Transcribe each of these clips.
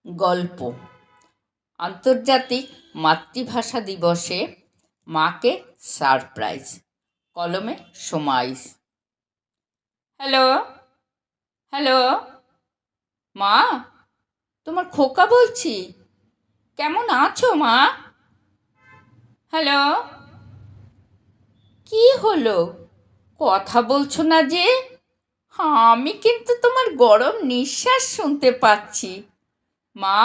গল্প। আন্তর্জাতিক মাতৃভাষা দিবসে মাকে সারপ্রাইজ। কলমে সোমাইস। হ্যালো হ্যালো মা, তোমার খোকা বলছি। কেমন আছো মা? হ্যালো, কি হলো? কথা বলছো না যে? আমি কিন্তু তোমার গরম নিঃশ্বাস শুনতে পাচ্ছি। মা,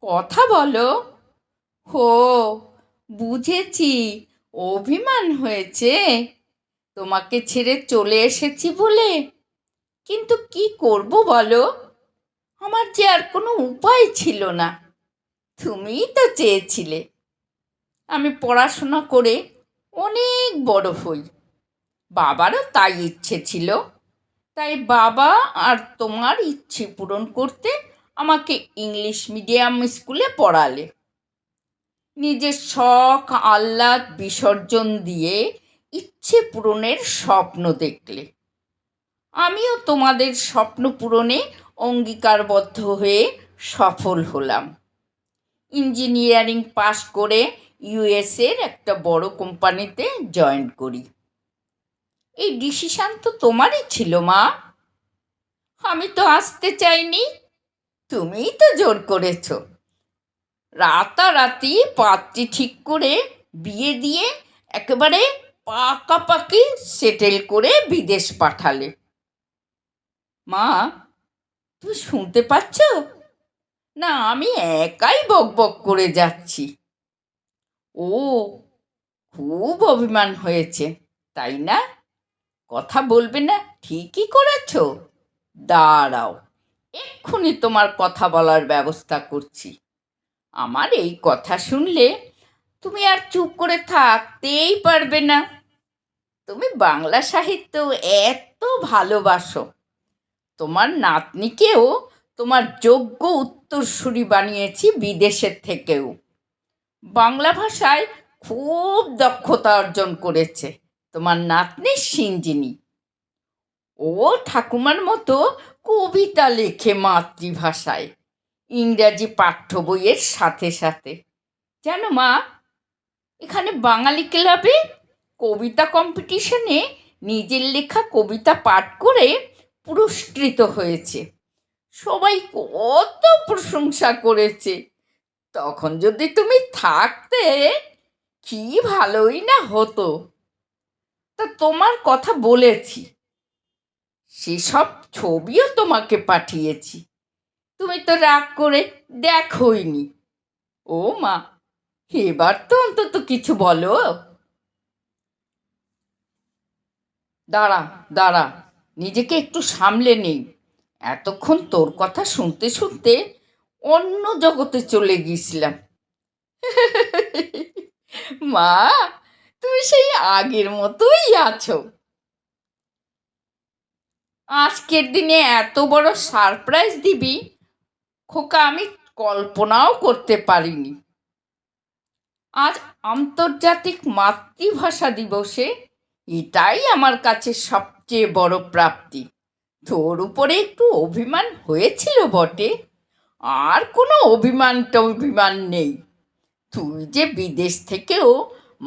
কথা বলো। হো, বুঝেছি, অভিমান হয়েছে তোমাকে ছেড়ে চলে এসেছি বলে। কিন্তু কি করব বলো, আমার যে আর কোনো উপায় ছিল না। তুমিই তো চেয়েছিলে আমি পড়াশোনা করে অনেক বড় হই। বাবারও তাই ইচ্ছে ছিল। তাই বাবা আর তোমার ইচ্ছে পূরণ করতে আমাকে ইংলিশ মিডিয়াম স্কুলে পড়ালে। নিজের শখ আহ্লাদ বিসর্জন দিয়ে ইচ্ছে পূরণের স্বপ্ন দেখলে। আমিও তোমাদের স্বপ্ন পূরণে অঙ্গীকারবদ্ধ হয়ে সফল হলাম। ইঞ্জিনিয়ারিং পাশ করে ইউএসের একটা বড় কোম্পানিতে জয়েন করি। এই ডিসিশন তো তোমারই ছিল মা। আমি তো আসতে চাইনি, তুমিই তো জোর করেছো। রাতারাতি পাত্রী ঠিক করে বিয়ে দিয়ে একেবারে পাকাপাকি সেটেল করে বিদেশ পাঠালে। মা, তুমি শুনতে পাচ্ছ না আমি একাই বকবক করে যাচ্ছি? ও, খুব অভিমান হয়েছে তাই না? কথা বলবে না ঠিকই করেছো। দাঁড়াও, এক্ষুনি তোমার কথা বলার ব্যবস্থা করছি। আমার এই কথা শুনলে তুমি আর চুপ করে থাকতেই পারবে না। তুমি বাংলা সাহিত্য এত ভালোবাসো, তোমার নাতনিকেও তোমার যোগ্য উত্তরসূরি বানিয়েছি বিদেশের থেকেও। বাংলা ভাষায় খুব দক্ষতা অর্জন করেছে তোমার নাতনি সিঞ্জিনি। ও ঠাকুমার মতো কবিতা লেখে মাতৃভাষায়, ইংরাজি পাঠ্য বইয়ের সাথে সাথে। জানো মা, এখানে বাঙালি ক্লাবে কবিতা কম্পিটিশনে নিজের লেখা কবিতা পাঠ করে পুরস্কৃত হয়েছে। সবাই কত প্রশংসা করেছে। তখন যদি তুমি থাকতে কি ভালোই না হতো। তা তোমার কথা বলেছি, সেসব ছবিও তোমাকে পাঠিয়েছি, তুমি তো রাগ করে দেখোইনি। ও মা, এবার তো অন্তত কিছু বলো। দাঁড়া দাঁড়া, নিজেকে একটু সামলে নেই। এতক্ষণ তোর কথা শুনতে শুনতে অন্য জগতে চলে গিয়েছিলাম। মা, তুমি সেই আগের মতোই আছো। আজকের দিনে এত বড় সারপ্রাইজ দিবি খোকা, আমি কল্পনাও করতে পারিনি। আজ আন্তর্জাতিক মাতৃভাষা দিবসে এটাই আমার কাছে সবচেয়ে বড় প্রাপ্তি। তোর উপরে একটু অভিমান হয়েছিল বটে, আর কোনো অভিমান নেই। তুই যে বিদেশ থেকেও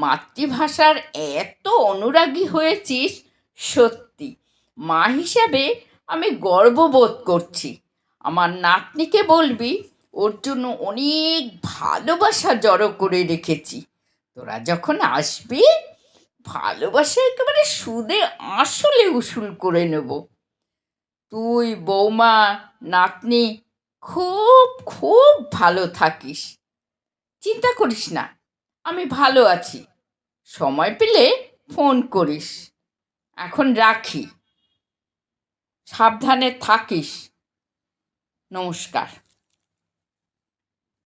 মাতৃভাষার এত অনুরাগী হয়েছিস, সত্যি মা হিসাবে আমি গর্ববোধ করছি। আমার নাতনিকে বলবি ওর জন্য অনেক ভালোবাসা জড়ো করে রেখেছি। তোরা যখন আসবি ভালোবাসা একেবারে সুদে আসলে উসুল করে নেব। তুই বৌমা নাতনি খুব খুব ভালো থাকিস। চিন্তা করিস না, আমি ভালো আছি। সময় পেলে ফোন করিস। এখন রাখি, সাবধানে থাকিস। নমস্কার।